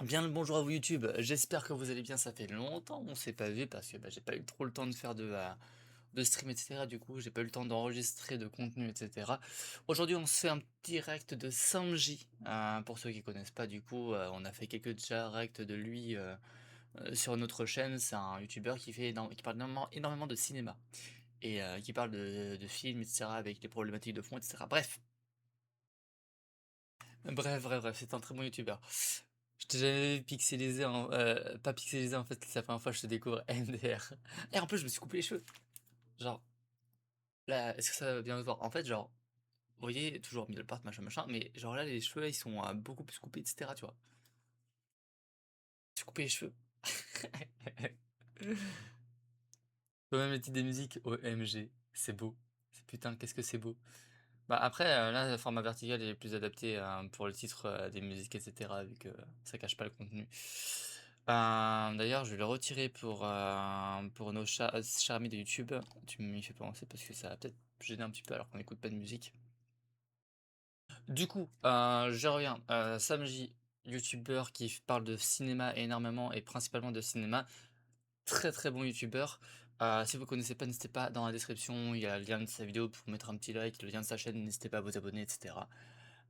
Bien le bonjour à vous YouTube, j'espère que vous allez bien, ça fait longtemps qu'on s'est pas vu parce que j'ai pas eu trop le temps de faire de stream etc. Du coup j'ai pas eu le temps d'enregistrer de contenu etc. Aujourd'hui on se fait un petit direct de Samji, pour ceux qui connaissent pas du coup, on a fait quelques directs de lui sur notre chaîne, c'est un youtubeur qui parle énormément de cinéma et qui parle de films etc. avec des problématiques de fond etc. Bref, c'est un très bon youtubeur. Je t'ai jamais pixelisé pas pixelisé en fait, c'est la première fois que je te découvre MDR. Et en plus je me suis coupé les cheveux. Genre, là, est-ce que ça va bien se voir? En fait, genre, vous voyez, toujours middle part, machin, mais genre là les cheveux ils sont beaucoup plus coupés, etc. Tu vois. Je suis coupé les cheveux. Je peux même mettre des musiques OMG, c'est beau. C'est putain, qu'est-ce que c'est beau. Bah après, là, le format vertical est plus adapté pour le titre des musiques, etc. vu que ça cache pas le contenu. D'ailleurs, je vais le retirer pour nos chers amis de YouTube. Tu m'y fais penser parce que ça va peut-être gêner un petit peu alors qu'on n'écoute pas de musique. Du coup, je reviens. Samji, youtubeur qui parle de cinéma énormément et principalement de cinéma. Très très bon youtubeur. Si vous connaissez pas, n'hésitez pas, dans la description, il y a le lien de sa vidéo pour mettre un petit like, le lien de sa chaîne, n'hésitez pas à vous abonner, etc.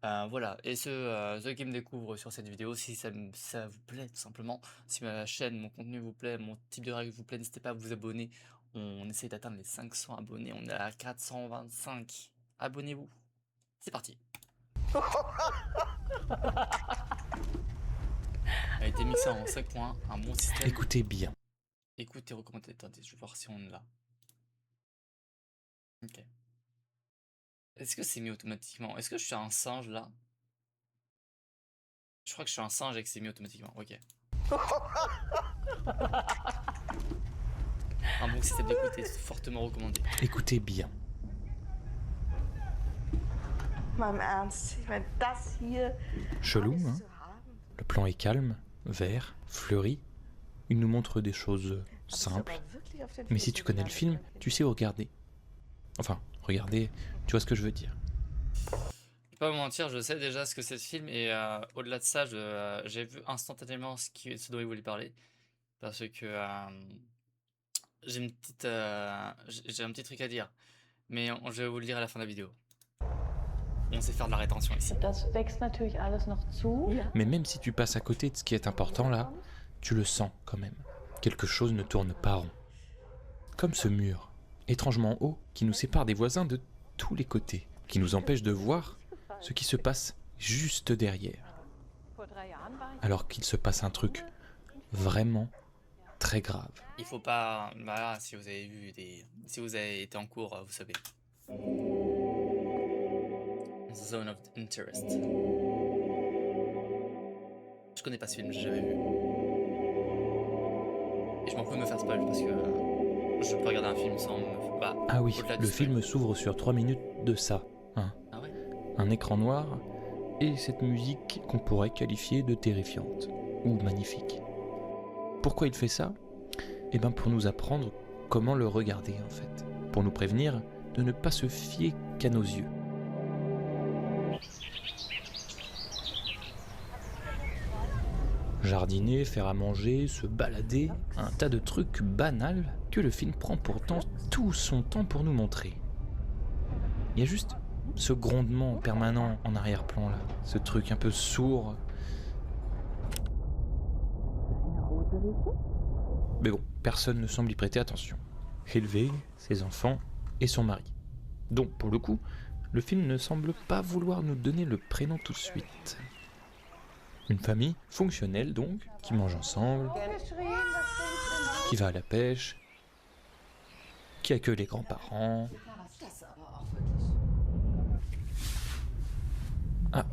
Voilà, et ceux qui me découvrent sur cette vidéo, si ça vous plaît tout simplement, si ma chaîne, mon contenu vous plaît, mon type de règle vous plaît, n'hésitez pas à vous abonner. On essaie d'atteindre les 500 abonnés, on est à 425. Abonnez-vous. C'est parti. A été mixé en 5 points, un bon système. Écoutez bien. Écoutez, recommandez, attendez, je vais voir si on l'a. Ok. Est-ce que c'est mis automatiquement? Est-ce que je suis un singe là? Je crois que je suis un singe et que c'est mis automatiquement, ok. Un bon système d'écoute est fortement recommandé. Écoutez bien. Mal im Ernst, ich meine, das hier Chelou, alles hein? zu haben, Le plan est calme, vert, fleuri. Il nous montre des choses bist du simples. aber wirklich auf den Mais si Füßen tu connais le gelandet, film, mein Kind. tu sais où regarder. Enfin, regarder, tu vois ce que je veux dire. Je vais pas vous mentir, je sais déjà ce que c'est ce film et au-delà de ça, j'ai vu instantanément ce dont il voulait parler parce que j'ai un petit truc à dire, mais je vais vous le dire à la fin de la vidéo. On sait faire de la rétention ici. Das wächst natürlich alles noch zu. Mais même si tu passes à côté de ce qui est important là, tu le sens quand même. Quelque chose ne tourne pas rond. Comme ce mur, étrangement haut, qui nous sépare des voisins de tous les côtés, qui nous empêche de voir ce qui se passe juste derrière. Vor 3 Jahren war ich Alors qu'il se passe un truc vraiment très grave. Il faut pas, bah si vous avez si vous avez été en cours, vous savez. Zone of Interest. Je connais pas ce film, j'ai jamais vu. Et je m'en fous de me faire spoil parce que je peux regarder un film sans me... Bah, Ah oui, au-delà du le spoil. film s'ouvre sur 3 minutes de ça. Hein. Ah ouais? Un écran noir et cette musique qu'on pourrait qualifier de terrifiante ou magnifique. Pourquoi il fait ça? Eh bien pour nous apprendre comment le regarder en fait. Pour nous prévenir de ne pas se fier qu'à nos yeux. Jardiner, faire à manger, se balader, un tas de trucs banals que le film prend pourtant tout son temps pour nous montrer. Il y a juste ce grondement permanent en arrière-plan là, ce truc un peu sourd. Mais bon, personne ne semble y prêter attention. Hedwig, ses enfants et son mari. Donc pour le coup, le film ne semble pas vouloir nous donner le prénom tout de suite. Une famille fonctionnelle donc, qui mange ensemble, qui va à la pêche, qui accueille les grands-parents. Ah,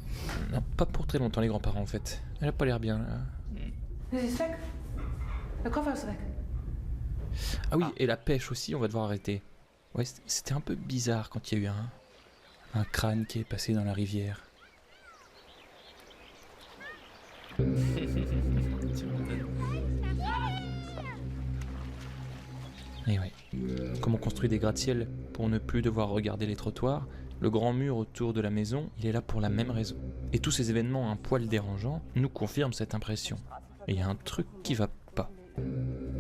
non, pas pour très longtemps les grands-parents en fait. Elle a pas l'air bien là. Sie ist weg. Der Koffer ist weg. Ah oui, et la pêche aussi, on va devoir arrêter. Ouais, c'était un peu bizarre quand il y a eu un crâne qui est passé dans la rivière. Et ouais, comme on construit des gratte-ciel pour ne plus devoir regarder les trottoirs, Le grand mur autour de la maison, il est là pour la même raison. Et tous ces événements un poil dérangeants nous confirment cette impression. Et il y a un truc qui va pas.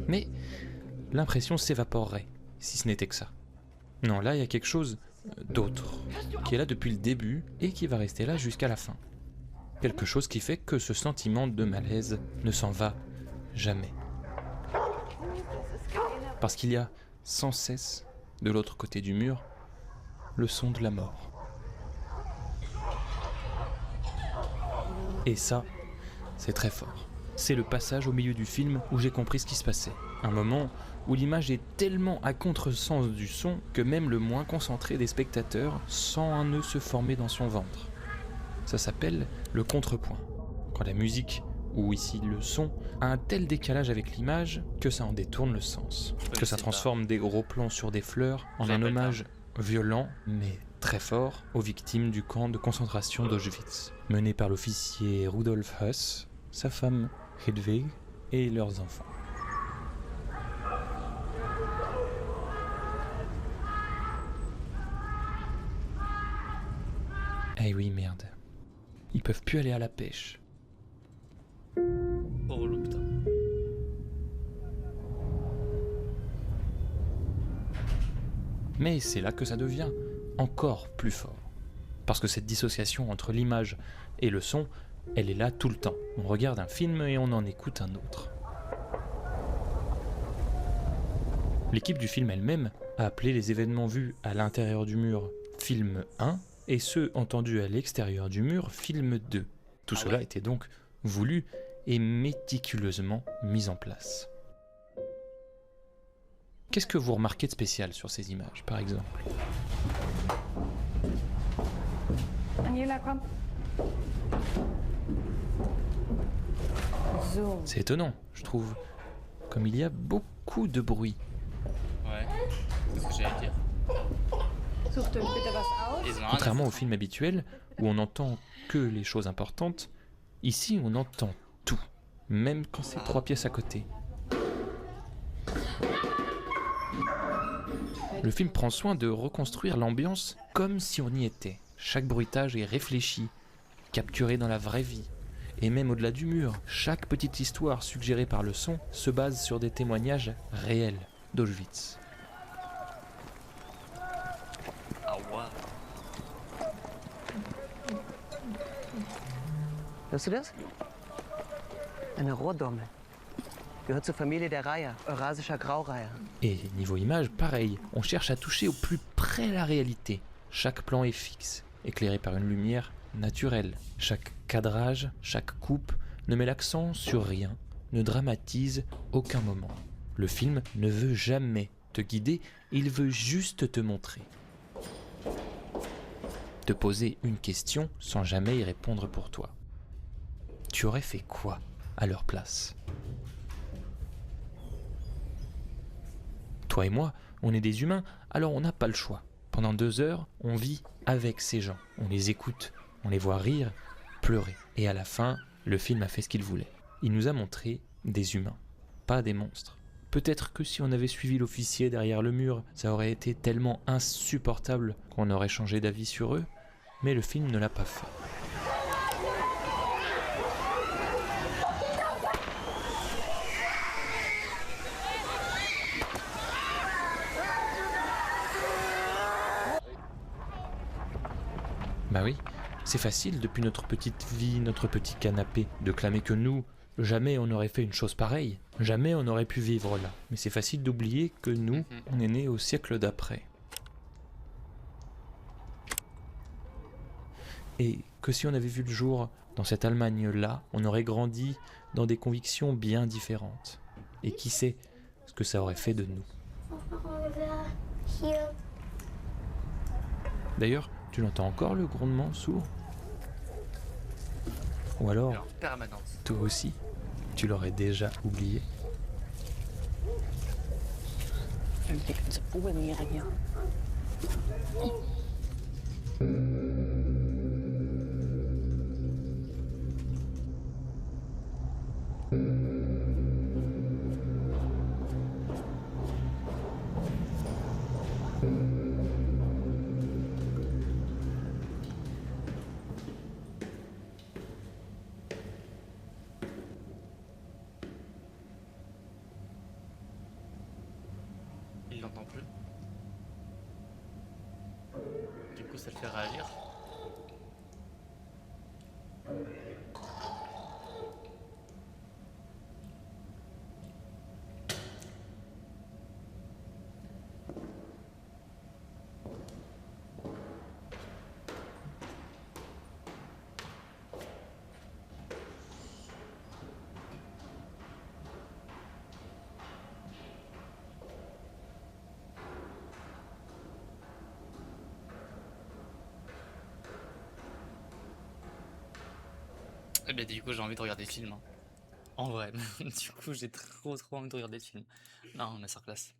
Mais l'impression s'évaporerait, si ce n'était que ça. Non, là, il y a quelque chose d'autre, qui est là depuis le début et qui va rester là jusqu'à la fin. Quelque chose qui fait que ce sentiment de malaise ne s'en va jamais. Parce qu'il y a sans cesse, de l'autre côté du mur, le son de la mort. Et ça, c'est très fort. C'est le passage au milieu du film où j'ai compris ce qui se passait. Un moment où l'image est tellement à contresens du son que même le moins concentré des spectateurs sent un nœud se former dans son ventre. Ça s'appelle le contrepoint. Quand la musique, ou ici le son, a un tel décalage avec l'image que ça en détourne le sens. Que ça transforme des gros plans sur des fleurs en un hommage violent, mais très fort, aux victimes du camp de concentration d'Auschwitz, mené par l'officier Rudolf Höss, sa femme Hedwig et leurs enfants. Eh oui, merde. Ils peuvent plus aller à la pêche. Oh relou, putain. Mais c'est là que ça devient encore plus fort. Parce que cette dissociation entre l'image et le son, elle est là tout le temps. On regarde un film et on en écoute un autre. L'équipe du film elle-même a appelé les événements vus à l'intérieur du mur film 1 et ceux entendus à l'extérieur du mur film 2. Tout cela était donc voulu et méticuleusement mis en place. Qu'est-ce que vous remarquez de spécial sur ces images, par exemple ? Angela, komm. So. C'est étonnant, je trouve, comme il y a beaucoup de bruit. Ouais, c'est ce que j'allais dire. Sucht euch bitte was aus. Ils ont rien à Contrairement aux foutre. films habituels, où on n'entend que les choses importantes, ici on entend tout, même quand c'est 3 pièces à côté. Le film prend soin de reconstruire l'ambiance comme si on y était. Chaque bruitage est réfléchi, capturé dans la vraie vie. Et même au-delà du mur, chaque petite histoire suggérée par le son se base sur des témoignages réels d'Auschwitz. Ah ouais. Hörst du das? Eine Rohrdommel. Gehört zur Familie der Reiher, Eurasischer Graureiher. Et niveau image, pareil, on cherche à toucher au plus près la réalité. Chaque plan est fixe, éclairé par une lumière naturelle. Chaque cadrage, chaque coupe ne met l'accent sur rien, ne dramatise aucun moment. Le film ne veut jamais te guider, il veut juste te montrer. Te poser une question sans jamais y répondre pour toi. Tu aurais fait quoi à leur place ? Toi et moi, on est des humains, alors on n'a pas le choix. Pendant 2 heures, on vit avec ces gens. On les écoute, on les voit rire, pleurer. Et à la fin, le film a fait ce qu'il voulait. Il nous a montré des humains, pas des monstres. Peut-être que si on avait suivi l'officier derrière le mur, ça aurait été tellement insupportable qu'on aurait changé d'avis sur eux, mais le film ne l'a pas fait. Bah oui, c'est facile depuis notre petite vie, notre petit canapé, de clamer que nous, jamais on n'aurait fait une chose pareille, jamais on n'aurait pu vivre là. Mais c'est facile d'oublier que nous, on est nés au siècle d'après. Et que si on avait vu le jour dans cette Allemagne-là, on aurait grandi dans des convictions bien différentes. Et qui sait ce que ça aurait fait de nous. D'ailleurs, tu l'entends encore le grondement sourd ? Ou alors, Alors, permanente. toi aussi, tu l'aurais déjà oublié ? Irgendwie kannst du Uwe mir hier. ça le fait réagir. Et ben du coup j'ai envie de regarder le film, hein. En vrai, du coup j'ai trop envie de regarder le film. Non, masterclass.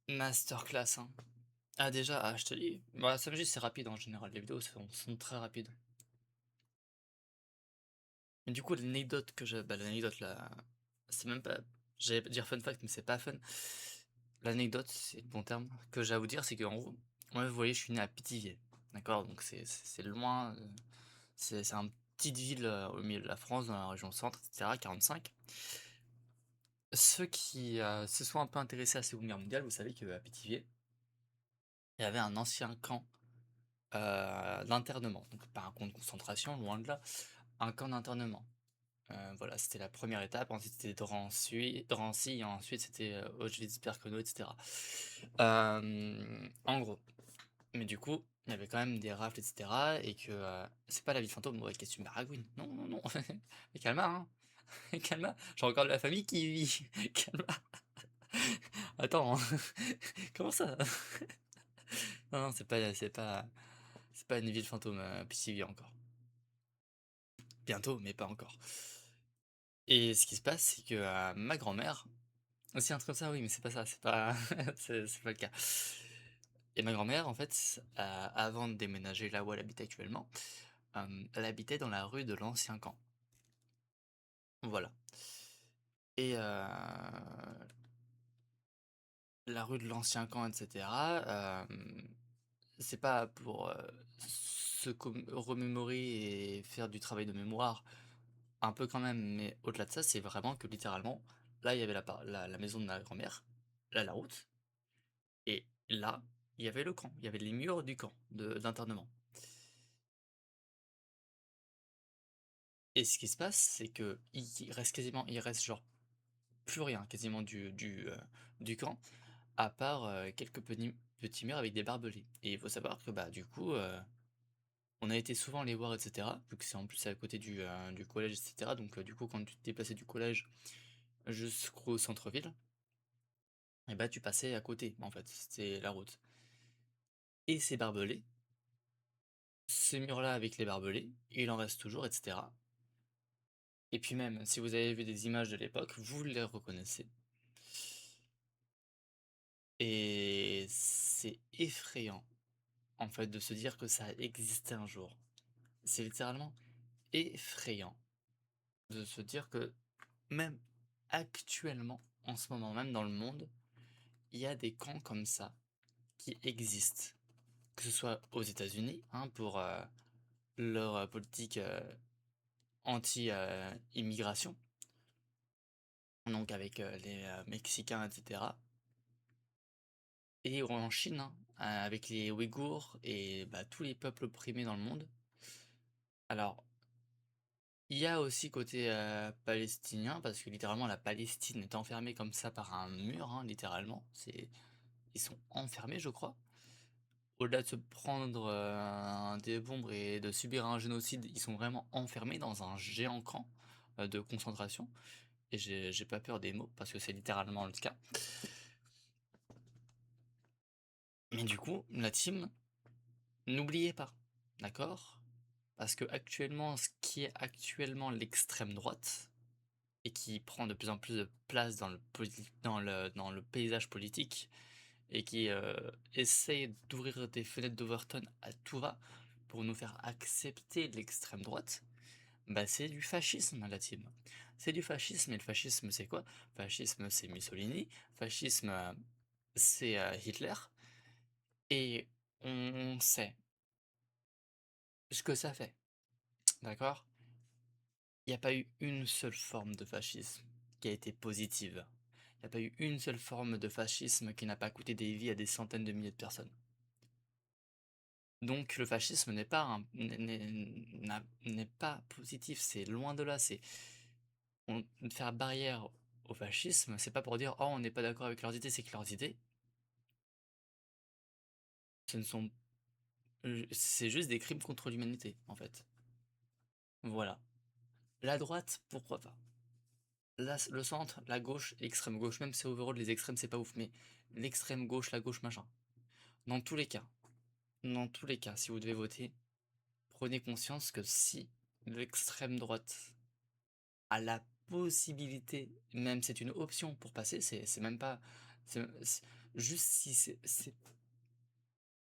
Masterclass, hein. Ah déjà, ah, je te dis, bah Samedi c'est rapide en général, les vidéos sont très rapides. Mais du coup l'anecdote que j'ai, bah l'anecdote là, c'est même pas, j'allais dire fun fact mais c'est pas fun. L'anecdote, c'est le bon terme, que j'ai à vous dire, c'est qu'en gros, moi vous voyez je suis né à Pithiviers, d'accord? Donc c'est loin, c'est une petite ville au milieu de la France, dans la région centre, etc., 45. Ceux qui se sont un peu intéressés à la Seconde Guerre mondiale, vous savez qu'à Pithiviers, il y avait un ancien camp d'internement. Donc pas un camp de concentration, loin de là, un camp d'internement. Voilà, c'était la première étape. Ensuite, c'était Drancy, et ensuite, c'était Auschwitz-Birkenau, etc. En gros. Mais du coup, il y avait quand même des rafles, etc. Et que c'est pas la ville fantôme, ouais, qu'est-ce que tu me ragoutes? Non, non, non. Mais calma, hein. Calma. J'ai encore de la famille qui vit. Calma. Attends, hein. Comment ça? Non, non, c'est pas une ville fantôme, Pithiviers encore. Bientôt, mais pas encore. Et ce qui se passe, c'est que ma grand-mère, aussi un truc comme ça, oui, mais c'est pas ça, c'est pas, c'est pas le cas. Et ma grand-mère, en fait, avant de déménager là où elle habite actuellement, elle habitait dans la rue de l'Ancien Camp. Voilà. Et la rue de l'Ancien Camp, etc., c'est pas pour remémorer et faire du travail de mémoire, un peu quand même, mais au-delà de ça, c'est vraiment que littéralement, là, il y avait la maison de ma grand-mère, là, la route, et là, il y avait le camp, il y avait les murs du camp d'internement. Et ce qui se passe, c'est que il reste genre plus rien quasiment du camp, à part quelques petits murs avec des barbelés. Et il faut savoir que bah du coup, on a été souvent les voir, etc. Vu que c'est en plus à côté du collège, etc. Donc du coup, quand tu te déplaçais du collège jusqu'au centre-ville, et bah tu passais à côté, en fait, c'était la route. Et ces barbelés, ces murs-là avec les barbelés, il en reste toujours, etc. Et puis même, si vous avez vu des images de l'époque, vous les reconnaissez. Et c'est effrayant, en fait, de se dire que ça existait un jour. C'est littéralement effrayant de se dire que même actuellement, en ce moment même dans le monde, il y a des camps comme ça qui existent. Que ce soit aux États-Unis, hein, pour leur politique anti-immigration, donc avec les Mexicains, etc. Et en Chine, hein, avec les Ouïghours et bah, tous les peuples opprimés dans le monde. Alors, il y a aussi côté palestinien, parce que littéralement la Palestine est enfermée comme ça par un mur, hein, littéralement. Ils sont enfermés, je crois. Au-delà de se prendre des bombes et de subir un génocide, ils sont vraiment enfermés dans un géant camp de concentration. Et j'ai pas peur des mots, parce que c'est littéralement le cas. Mais du coup, la team, n'oubliez pas, d'accord? Parce que actuellement, ce qui est actuellement l'extrême droite, et qui prend de plus en plus de place dans le paysage politique, et qui essaye d'ouvrir des fenêtres d'Overton à tout va pour nous faire accepter l'extrême droite, bah c'est du fascisme la team. C'est du fascisme, et le fascisme c'est quoi? Fascisme c'est Mussolini, fascisme c'est Hitler, et on sait ce que ça fait, d'accord? Il n'y a pas eu une seule forme de fascisme qui a été positive. Il n'y a pas eu une seule forme de fascisme qui n'a pas coûté des vies à des centaines de milliers de personnes. Donc le fascisme n'est pas n'est pas positif, c'est loin de là, faire barrière au fascisme, c'est pas pour dire: «Oh, on n'est pas d'accord avec leurs idées», c'est que leurs idées, ce ne sont c'est juste des crimes contre l'humanité, en fait. Voilà. La droite, pourquoi pas? Le centre, la gauche, l'extrême gauche, même si overall les extrêmes c'est pas ouf, mais l'extrême gauche, la gauche machin. Dans tous les cas, si vous devez voter, prenez conscience que si l'extrême droite a la possibilité, même c'est une option pour passer, c'est même pas, juste si c'est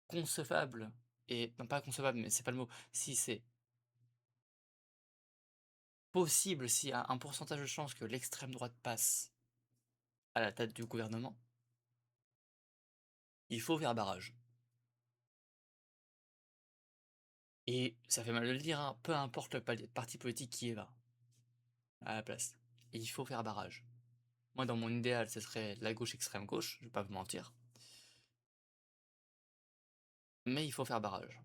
concevable, et non pas concevable, mais c'est pas le mot, si c'est possible, s'il y a un pourcentage de chance que l'extrême droite passe à la tête du gouvernement, il faut faire barrage. Et ça fait mal de le dire, hein, peu importe le parti politique qui est là, à la place. Il faut faire barrage. Moi, dans mon idéal, ce serait la gauche extrême gauche, je vais pas vous mentir. Mais il faut faire barrage.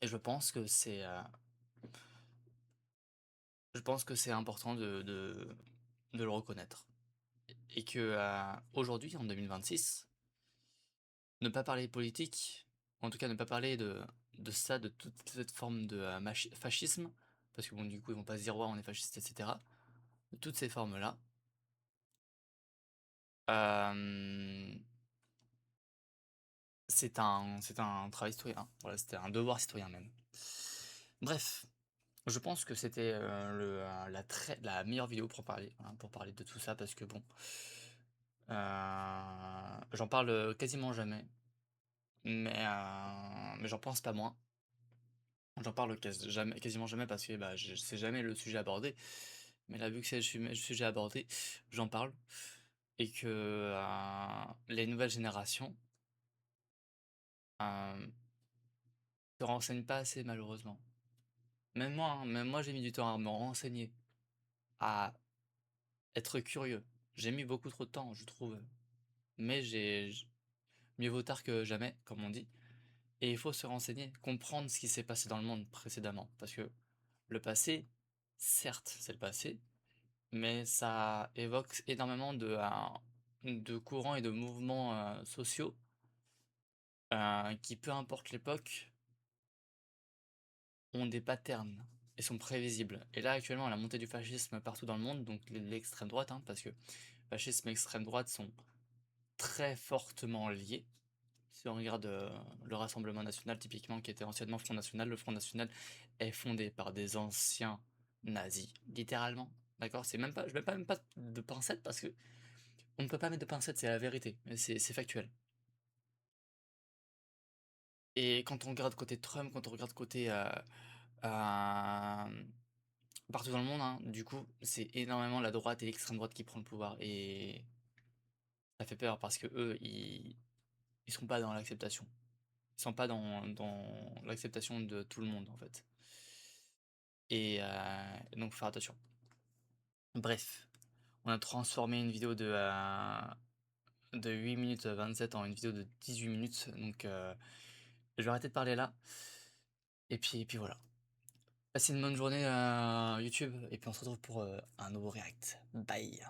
Et je pense que c'est important de le reconnaître. Et que aujourd'hui, en 2026, ne pas parler politique, en tout cas ne pas parler de ça, de toute cette forme de fascisme, parce que bon, du coup, ils vont pas se dire, ouais, on est fasciste, etc. De toutes ces formes-là, euh, c'est un travail citoyen. Voilà, c'était un devoir citoyen même. Bref, je pense que c'était la meilleure vidéo pour parler, hein, pour parler de tout ça, parce que bon, j'en parle quasiment jamais, mais j'en pense pas moins. J'en parle quasiment jamais parce que bah, c'est jamais le sujet abordé. Mais là, vu que c'est le sujet abordé, j'en parle. Et que les nouvelles générations se renseignent pas assez, malheureusement. Même moi, j'ai mis du temps à me renseigner, à être curieux. J'ai mis beaucoup trop de temps, je trouve. Mais mieux vaut tard que jamais, comme on dit. Et il faut se renseigner, comprendre ce qui s'est passé dans le monde précédemment. Parce que le passé, certes, c'est le passé, mais ça évoque énormément de courants et de mouvements sociaux qui, peu importe l'époque, ont des patterns et sont prévisibles. Et là, actuellement, la montée du fascisme partout dans le monde, donc l'extrême droite, hein, parce que fascisme et extrême droite sont très fortement liés. Si on regarde le Rassemblement national, typiquement, qui était anciennement Front National, le Front National est fondé par des anciens nazis, littéralement. D'accord? Je mets pas même pas de pincettes parce que on ne peut pas mettre de pincettes, c'est la vérité, mais c'est factuel. Et quand on regarde côté Trump, quand on regarde côté partout dans le monde, hein, du coup, c'est énormément la droite et l'extrême droite qui prend le pouvoir. Et ça fait peur parce que eux, ils sont pas dans l'acceptation. Ils sont pas dans l'acceptation de tout le monde, en fait. Et donc, faut faire attention. Bref, on a transformé une vidéo de 8 minutes 27 en une vidéo de 18 minutes. Donc, je vais arrêter de parler là. Et puis voilà. Passez une bonne journée YouTube. Et puis on se retrouve pour un nouveau react. Bye.